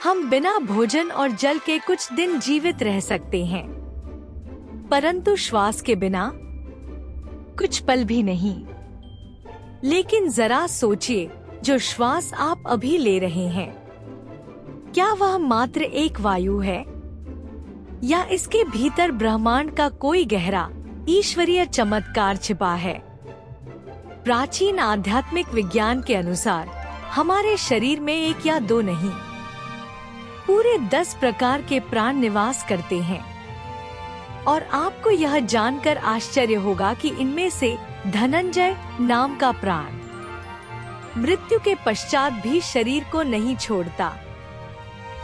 हम बिना भोजन और जल के कुछ दिन जीवित रह सकते हैं, परंतु श्वास के बिना कुछ पल भी नहीं। लेकिन जरा सोचिए, जो श्वास आप अभी ले रहे हैं, क्या वह मात्र एक वायु है, या इसके भीतर ब्रह्मांड का कोई गहरा ईश्वरीय चमत्कार छिपा है? प्राचीन आध्यात्मिक विज्ञान के अनुसार हमारे शरीर में एक या दो नहीं, पूरे 10 प्रकार के प्राण निवास करते हैं। और आपको यह जानकर आश्चर्य होगा कि इनमें से धनंजय नाम का प्राण मृत्यु के पश्चात भी शरीर को नहीं छोड़ता।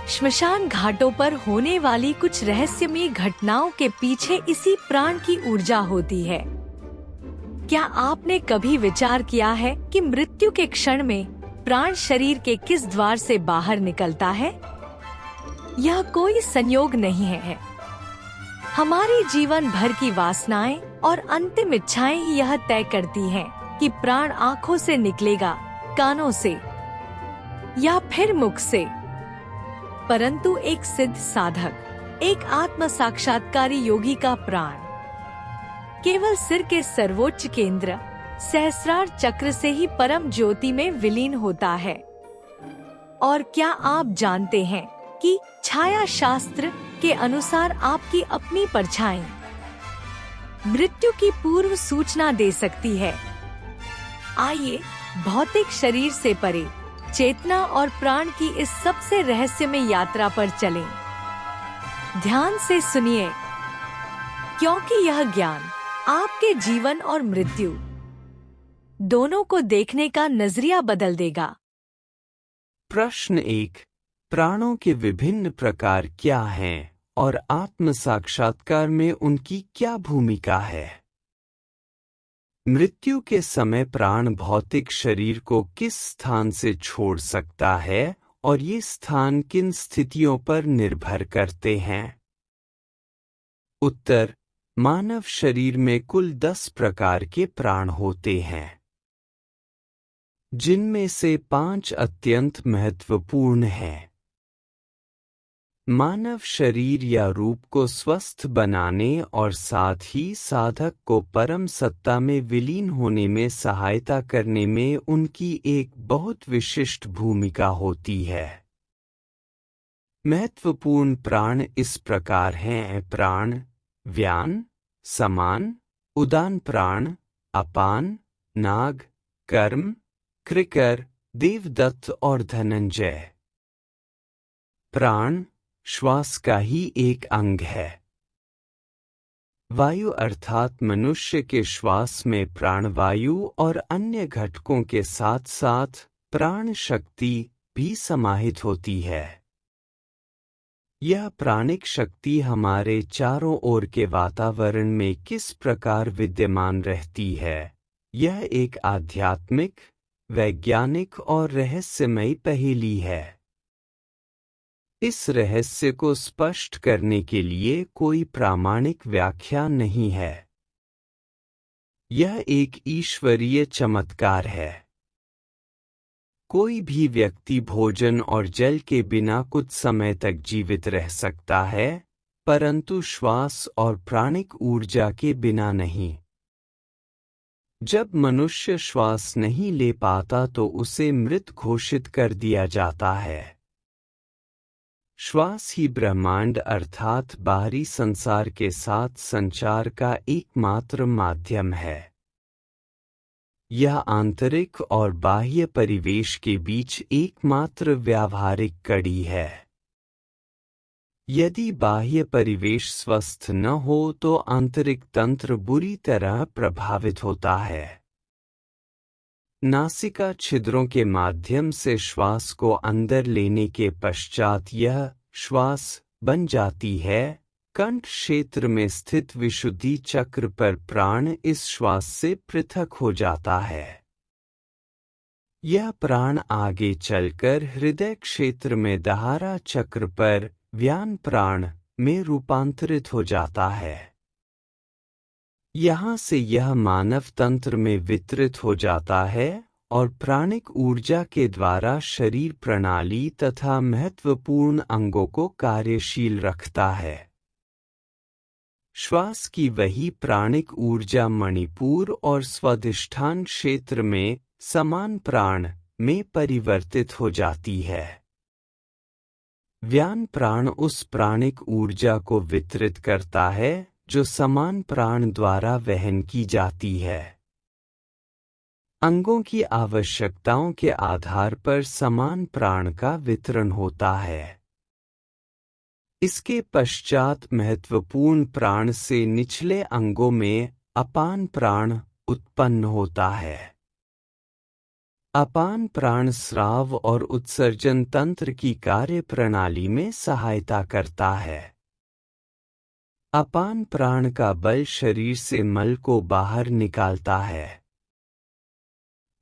श्मशान घाटों पर होने वाली कुछ रहस्यमयी घटनाओं के पीछे इसी प्राण की ऊर्जा होती है। क्या आपने कभी विचार किया है कि मृत्यु के क्षण में प्राण शरीर के किस द्वार से बाहर निकलता है? यह कोई संयोग नहीं है। हमारी जीवन भर की वासनाएं और अंतिम इच्छाएं ही यह तय करती हैं कि प्राण आंखों से निकलेगा, कानों से, या फिर मुख से। परंतु एक सिद्ध साधक, एक आत्म साक्षात्कारी योगी का प्राण केवल सिर के सर्वोच्च केंद्र सहस्रार चक्र से ही परम ज्योति में विलीन होता है। और क्या आप जानते हैं कि छाया शास्त्र के अनुसार आपकी अपनी परछाई मृत्यु की पूर्व सूचना दे सकती है? आइए भौतिक शरीर से परे चेतना और प्राण की इस सबसे रहस्यमय यात्रा पर चलें। ध्यान से सुनिए, क्योंकि यह ज्ञान आपके जीवन और मृत्यु दोनों को देखने का नजरिया बदल देगा। प्रश्न 1, प्राणों के विभिन्न प्रकार क्या हैं और आत्म साक्षात्कार में उनकी क्या भूमिका है? मृत्यु के समय प्राण भौतिक शरीर को किस स्थान से छोड़ सकता है और ये स्थान किन स्थितियों पर निर्भर करते हैं? उत्तर, मानव शरीर में कुल 10 प्रकार के प्राण होते हैं, जिनमें से 5 अत्यंत महत्वपूर्ण हैं। मानव शरीर या रूप को स्वस्थ बनाने और साथ ही साधक को परम सत्ता में विलीन होने में सहायता करने में उनकी एक बहुत विशिष्ट भूमिका होती है। महत्वपूर्ण प्राण इस प्रकार हैं: प्राण, व्यान, समान, उदान प्राण, अपान, नाग, कर्म, कृकर, देवदत्त और धनंजय। प्राण श्वास का ही एक अंग है। वायु अर्थात मनुष्य के श्वास में प्राणवायु और अन्य घटकों के साथ साथ प्राण शक्ति भी समाहित होती है। यह प्राणिक शक्ति हमारे चारों ओर के वातावरण में किस प्रकार विद्यमान रहती है, यह एक आध्यात्मिक, वैज्ञानिक और रहस्यमयी पहेली है। इस रहस्य को स्पष्ट करने के लिए कोई प्रामाणिक व्याख्या नहीं है। यह एक ईश्वरीय चमत्कार है। कोई भी व्यक्ति भोजन और जल के बिना कुछ समय तक जीवित रह सकता है, परंतु श्वास और प्राणिक ऊर्जा के बिना नहीं। जब मनुष्य श्वास नहीं ले पाता तो उसे मृत घोषित कर दिया जाता है। श्वास ही ब्रह्मांड अर्थात बाहरी संसार के साथ संचार का एकमात्र माध्यम है। यह आंतरिक और बाह्य परिवेश के बीच एकमात्र व्यावहारिक कड़ी है। यदि बाह्य परिवेश स्वस्थ न हो तो आंतरिक तंत्र बुरी तरह प्रभावित होता है। नासिका छिद्रों के माध्यम से श्वास को अंदर लेने के पश्चात यह श्वास बन जाती है। कंठ क्षेत्र में स्थित विशुद्धि चक्र पर प्राण इस श्वास से पृथक हो जाता है। यह प्राण आगे चलकर हृदय क्षेत्र में दहारा चक्र पर व्यान प्राण में रूपांतरित हो जाता है। यहाँ से यह मानव तंत्र में वितरित हो जाता है और प्राणिक ऊर्जा के द्वारा शरीर प्रणाली तथा महत्वपूर्ण अंगों को कार्यशील रखता है। श्वास की वही प्राणिक ऊर्जा मणिपुर और स्वादिष्ठान क्षेत्र में समान प्राण में परिवर्तित हो जाती है। व्यान प्राण उस प्राणिक ऊर्जा को वितरित करता है जो समान प्राण द्वारा वहन की जाती है। अंगों की आवश्यकताओं के आधार पर समान प्राण का वितरण होता है। इसके पश्चात महत्वपूर्ण प्राण से निचले अंगों में अपान प्राण उत्पन्न होता है। अपान प्राण स्राव और उत्सर्जन तंत्र की कार्य प्रणाली में सहायता करता है। अपान प्राण का बल शरीर से मल को बाहर निकालता है।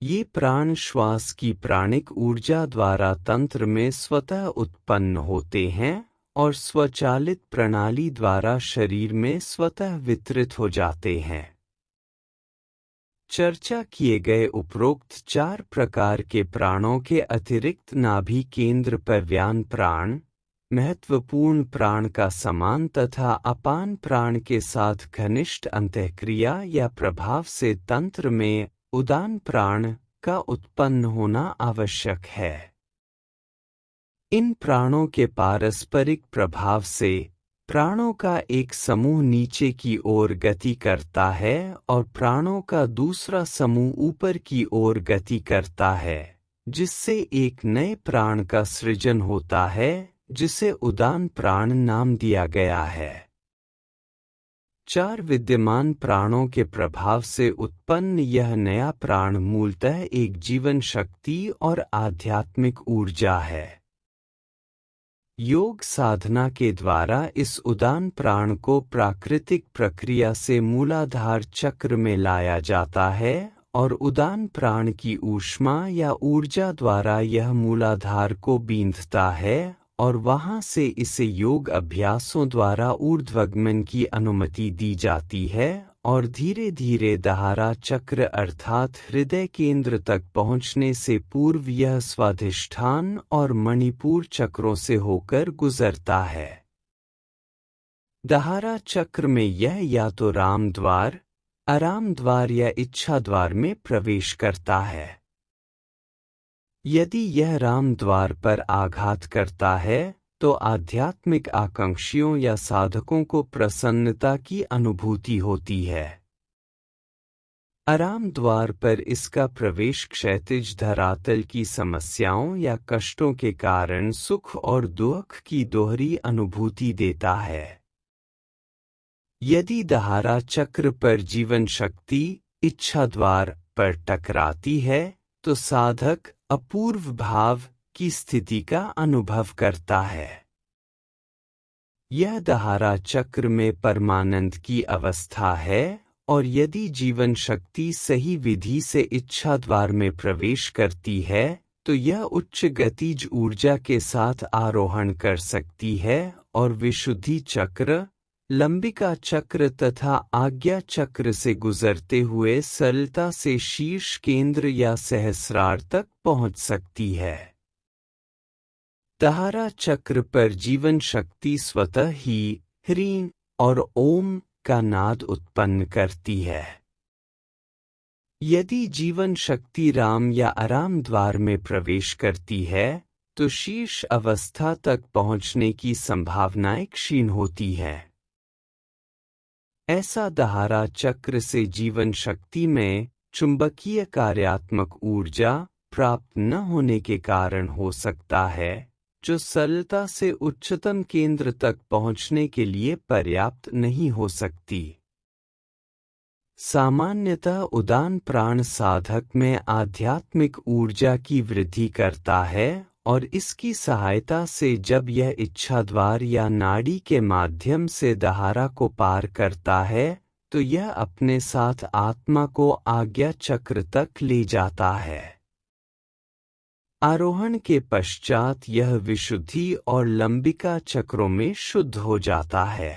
ये प्राण श्वास की प्राणिक ऊर्जा द्वारा तंत्र में स्वतः उत्पन्न होते हैं और स्वचालित प्रणाली द्वारा शरीर में स्वतः वितरित हो जाते हैं। चर्चा किए गए उपरोक्त 4 प्रकार के प्राणों के अतिरिक्त नाभि केंद्र पर व्यान प्राण, महत्वपूर्ण प्राण का समान तथा अपान प्राण के साथ घनिष्ठ अंतःक्रिया या प्रभाव से तंत्र में उदान प्राण का उत्पन्न होना आवश्यक है। इन प्राणों के पारस्परिक प्रभाव से प्राणों का एक समूह नीचे की ओर गति करता है और प्राणों का दूसरा समूह ऊपर की ओर गति करता है, जिससे एक नए प्राण का सृजन होता है जिसे उदान प्राण नाम दिया गया है। 4 विद्यमान प्राणों के प्रभाव से उत्पन्न यह नया प्राण मूलतः एक जीवन शक्ति और आध्यात्मिक ऊर्जा है। योग साधना के द्वारा इस उदान प्राण को प्राकृतिक प्रक्रिया से मूलाधार चक्र में लाया जाता है और उदान प्राण की ऊष्मा या ऊर्जा द्वारा यह मूलाधार को बींधता है और वहां से इसे योग अभ्यासों द्वारा ऊर्ध्वगमन की अनुमति दी जाती है और धीरे धीरे दहारा चक्र अर्थात हृदय केंद्र तक पहुंचने से पूर्व यह स्वाधिष्ठान और मणिपुर चक्रों से होकर गुजरता है। दहारा चक्र में यह या तो राम द्वार, आराम द्वार या इच्छा द्वार में प्रवेश करता है। यदि यह राम द्वार पर आघात करता है तो आध्यात्मिक आकांक्षियों या साधकों को प्रसन्नता की अनुभूति होती है। आराम द्वार पर इसका प्रवेश क्षैतिज धरातल की समस्याओं या कष्टों के कारण सुख और दुख की दोहरी अनुभूति देता है। यदि दहारा चक्र पर जीवन शक्ति इच्छा द्वार पर टकराती है तो साधक अपूर्व भाव की स्थिति का अनुभव करता है। यह दहारा चक्र में परमानंद की अवस्था है और यदि जीवन शक्ति सही विधि से इच्छा द्वार में प्रवेश करती है तो यह उच्च गतिज ऊर्जा के साथ आरोहण कर सकती है और विशुद्धि चक्र, लंबिका चक्र तथा आज्ञा चक्र से गुजरते हुए सरलता से शीर्ष केंद्र या सहस्रार तक पहुंच सकती है। दहारा चक्र पर जीवन शक्ति स्वतः ही ह्रीं और ओम का नाद उत्पन्न करती है। यदि जीवन शक्ति राम या आराम द्वार में प्रवेश करती है तो शीर्ष अवस्था तक पहुंचने की संभावनाएं क्षीण होती है। ऐसा दहारा चक्र से जीवन शक्ति में चुंबकीय कार्यात्मक ऊर्जा प्राप्त न होने के कारण हो सकता है, जो सरलता से उच्चतम केंद्र तक पहुंचने के लिए पर्याप्त नहीं हो सकती। सामान्यतः उदान प्राण साधक में आध्यात्मिक ऊर्जा की वृद्धि करता है और इसकी सहायता से जब यह इच्छा द्वार या नाड़ी के माध्यम से दहारा को पार करता है तो यह अपने साथ आत्मा को आज्ञा चक्र तक ले जाता है। आरोहण के पश्चात यह विशुद्धि और लंबिका चक्रों में शुद्ध हो जाता है।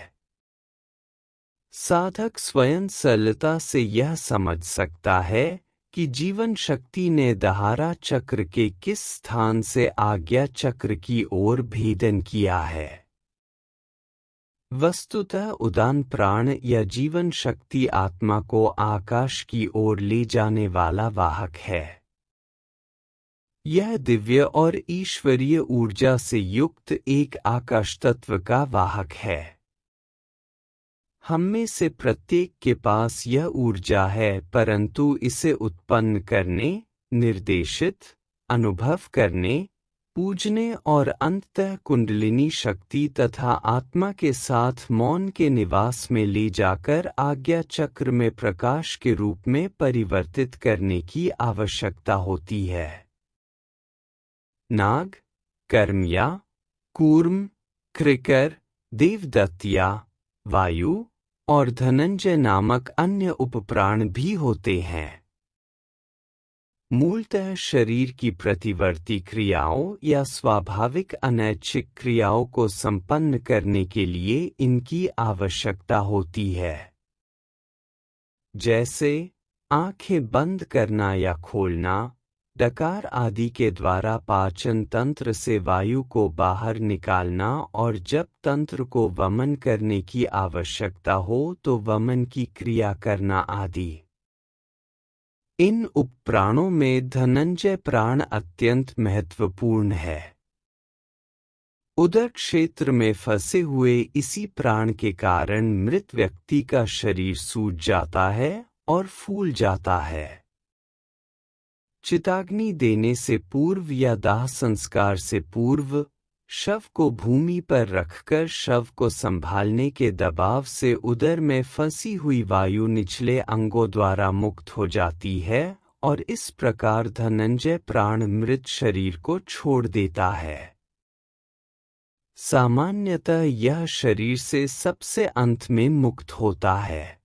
साधक स्वयं सरलता से यह समझ सकता है कि जीवन शक्ति ने दहारा चक्र के किस स्थान से आज्ञा चक्र की ओर भेदन किया है। वस्तुतः उदान प्राण या जीवन शक्ति आत्मा को आकाश की ओर ले जाने वाला वाहक है। यह दिव्य और ईश्वरीय ऊर्जा से युक्त एक आकाश तत्व का वाहक है। हम में से प्रत्येक के पास यह ऊर्जा है, परंतु इसे उत्पन्न करने, निर्देशित, अनुभव करने, पूजने और अंततः कुंडलिनी शक्ति तथा आत्मा के साथ मौन के निवास में ले जाकर आज्ञा चक्र में प्रकाश के रूप में परिवर्तित करने की आवश्यकता होती है। नाग, कर्मया, कूर्म, कृकर, देवदत्तिया, वायु और धनंजय नामक अन्य उपप्राण भी होते हैं। मूलतः शरीर की प्रतिवर्ती क्रियाओं या स्वाभाविक अनैच्छिक क्रियाओं को संपन्न करने के लिए इनकी आवश्यकता होती है, जैसे आंखें बंद करना या खोलना, डकार आदि के द्वारा पाचन तंत्र से वायु को बाहर निकालना और जब तंत्र को वमन करने की आवश्यकता हो तो वमन की क्रिया करना आदि। इन उपप्राणों में धनंजय प्राण अत्यंत महत्वपूर्ण है। उदर क्षेत्र में फंसे हुए इसी प्राण के कारण मृत व्यक्ति का शरीर सूज जाता है और फूल जाता है। चिताग्नि देने से पूर्व या दाह संस्कार से पूर्व शव को भूमि पर रखकर शव को संभालने के दबाव से उदर में फंसी हुई वायु निचले अंगों द्वारा मुक्त हो जाती है और इस प्रकार धनंजय प्राण मृत शरीर को छोड़ देता है। सामान्यतः यह शरीर से सबसे अंत में मुक्त होता है।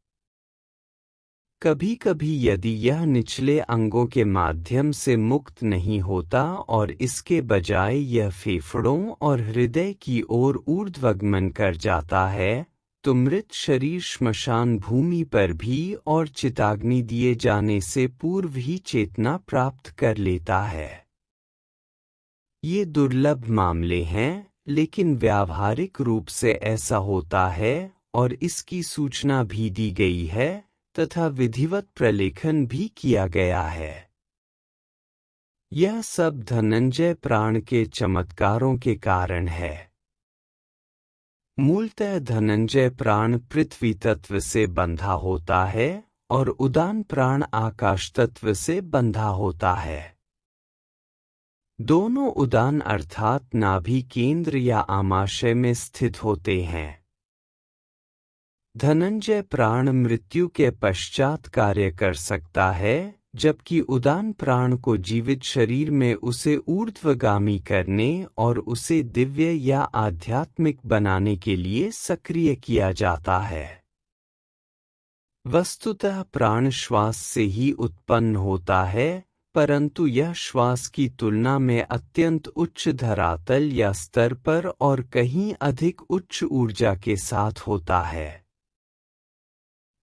कभी कभी यदि यह निचले अंगों के माध्यम से मुक्त नहीं होता और इसके बजाय यह फेफड़ों और हृदय की ओर ऊर्ध्वगमन कर जाता है, तो मृत शरीर श्मशान भूमि पर भी और चिताग्नि दिए जाने से पूर्व ही चेतना प्राप्त कर लेता है। ये दुर्लभ मामले हैं, लेकिन व्यावहारिक रूप से ऐसा होता है और इसकी सूचना भी दी गई है तथा विधिवत प्रलेखन भी किया गया है। यह सब धनंजय प्राण के चमत्कारों के कारण है। मूलतः धनंजय प्राण पृथ्वी तत्व से बंधा होता है और उदान प्राण आकाश तत्व से बंधा होता है। दोनों उदान अर्थात नाभि केंद्र या आमाशय में स्थित होते हैं। धनंजय प्राण मृत्यु के पश्चात कार्य कर सकता है, जबकि उदान प्राण को जीवित शरीर में उसे ऊर्ध्वगामी करने और उसे दिव्य या आध्यात्मिक बनाने के लिए सक्रिय किया जाता है। वस्तुतः प्राण श्वास से ही उत्पन्न होता है, परंतु यह श्वास की तुलना में अत्यंत उच्च धरातल या स्तर पर और कहीं अधिक उच्च ऊर्जा के साथ होता है।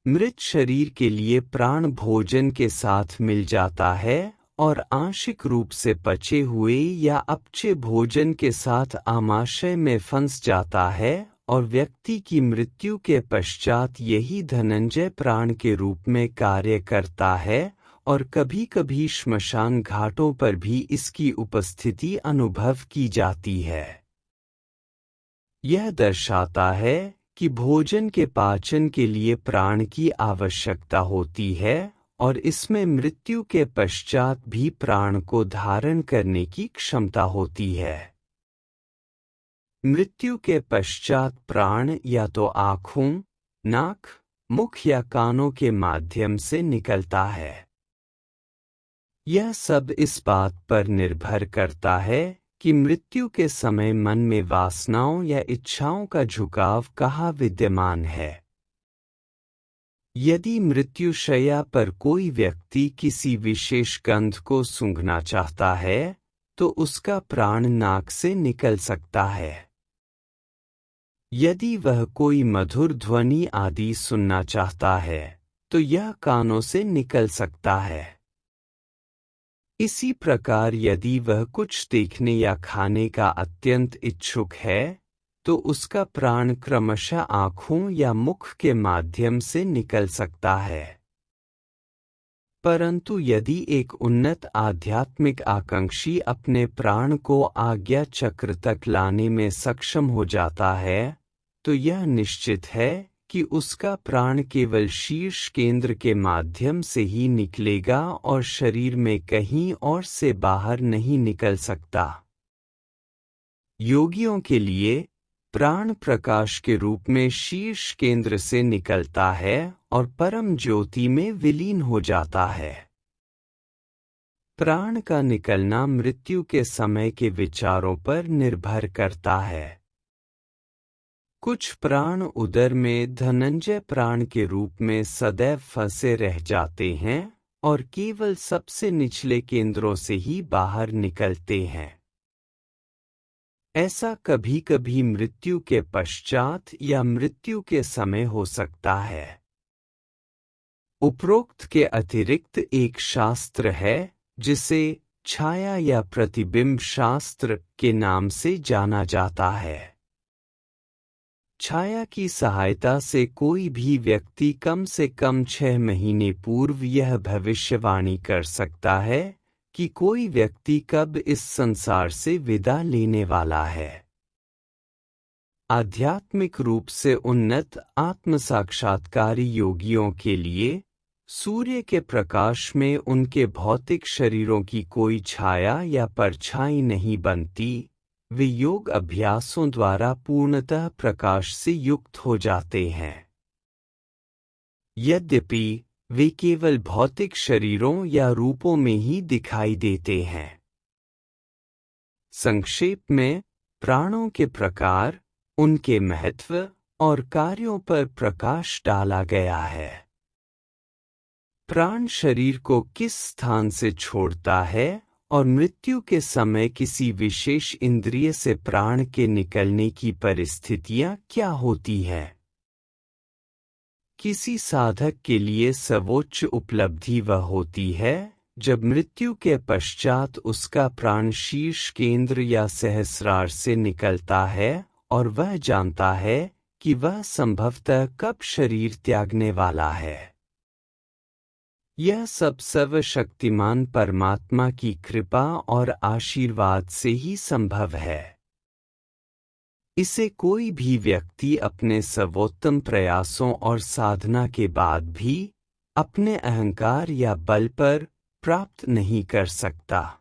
मृत शरीर के लिए प्राण भोजन के साथ मिल जाता है और आंशिक रूप से पचे हुए या अपचे भोजन के साथ आमाशय में फंस जाता है और व्यक्ति की मृत्यु के पश्चात यही धनंजय प्राण के रूप में कार्य करता है और कभी-कभी श्मशान घाटों पर भी इसकी उपस्थिति अनुभव की जाती है। यह दर्शाता है कि भोजन के पाचन के लिए प्राण की आवश्यकता होती है और इसमें मृत्यु के पश्चात भी प्राण को धारण करने की क्षमता होती है। मृत्यु के पश्चात प्राण या तो आँखों, नाक, मुख या कानों के माध्यम से निकलता है। यह सब इस बात पर निर्भर करता है कि मृत्यु के समय मन में वासनाओं या इच्छाओं का झुकाव कहाँ विद्यमान है। यदि मृत्युशय्या पर कोई व्यक्ति किसी विशेष गंध को सूंघना चाहता है, तो उसका प्राण नाक से निकल सकता है। यदि वह कोई मधुर ध्वनि आदि सुनना चाहता है, तो यह कानों से निकल सकता है। इसी प्रकार यदि वह कुछ देखने या खाने का अत्यंत इच्छुक है तो उसका प्राण क्रमशः आँखों या मुख के माध्यम से निकल सकता है। परंतु यदि एक उन्नत आध्यात्मिक आकांक्षी अपने प्राण को आज्ञा चक्र तक लाने में सक्षम हो जाता है तो यह निश्चित है कि उसका प्राण केवल शीर्ष केंद्र के माध्यम से ही निकलेगा और शरीर में कहीं और से बाहर नहीं निकल सकता। योगियों के लिए प्राण प्रकाश के रूप में शीर्ष केंद्र से निकलता है और परम ज्योति में विलीन हो जाता है। प्राण का निकलना मृत्यु के समय के विचारों पर निर्भर करता है। कुछ प्राण उदर में धनंजय प्राण के रूप में सदैव फंसे रह जाते हैं और केवल सबसे निचले केंद्रों से ही बाहर निकलते हैं। ऐसा कभी कभी मृत्यु के पश्चात या मृत्यु के समय हो सकता है। उपरोक्त के अतिरिक्त एक शास्त्र है जिसे छाया या प्रतिबिंब शास्त्र के नाम से जाना जाता है। छाया की सहायता से कोई भी व्यक्ति कम से कम 6 महीने पूर्व यह भविष्यवाणी कर सकता है कि कोई व्यक्ति कब इस संसार से विदा लेने वाला है। आध्यात्मिक रूप से उन्नत आत्मसाक्षात्कारी योगियों के लिए सूर्य के प्रकाश में उनके भौतिक शरीरों की कोई छाया या परछाई नहीं बनती। वे योग अभ्यासों द्वारा पूर्णतः प्रकाश से युक्त हो जाते हैं। यद्यपि वे केवल भौतिक शरीरों या रूपों में ही दिखाई देते हैं। संक्षेप में, प्राणों के प्रकार, उनके महत्व और कार्यों पर प्रकाश डाला गया है। प्राण शरीर को किस स्थान से छोड़ता है और मृत्यु के समय किसी विशेष इंद्रिय से प्राण के निकलने की परिस्थितियां क्या होती हैं? किसी साधक के लिए सर्वोच्च उपलब्धि वह होती है जब मृत्यु के पश्चात उसका प्राण शीर्ष केंद्र या सहस्रार से निकलता है और वह जानता है कि वह संभवतः कब शरीर त्यागने वाला है। यह सब सर्वशक्तिमान परमात्मा की कृपा और आशीर्वाद से ही संभव है। इसे कोई भी व्यक्ति अपने सर्वोत्तम प्रयासों और साधना के बाद भी अपने अहंकार या बल पर प्राप्त नहीं कर सकता।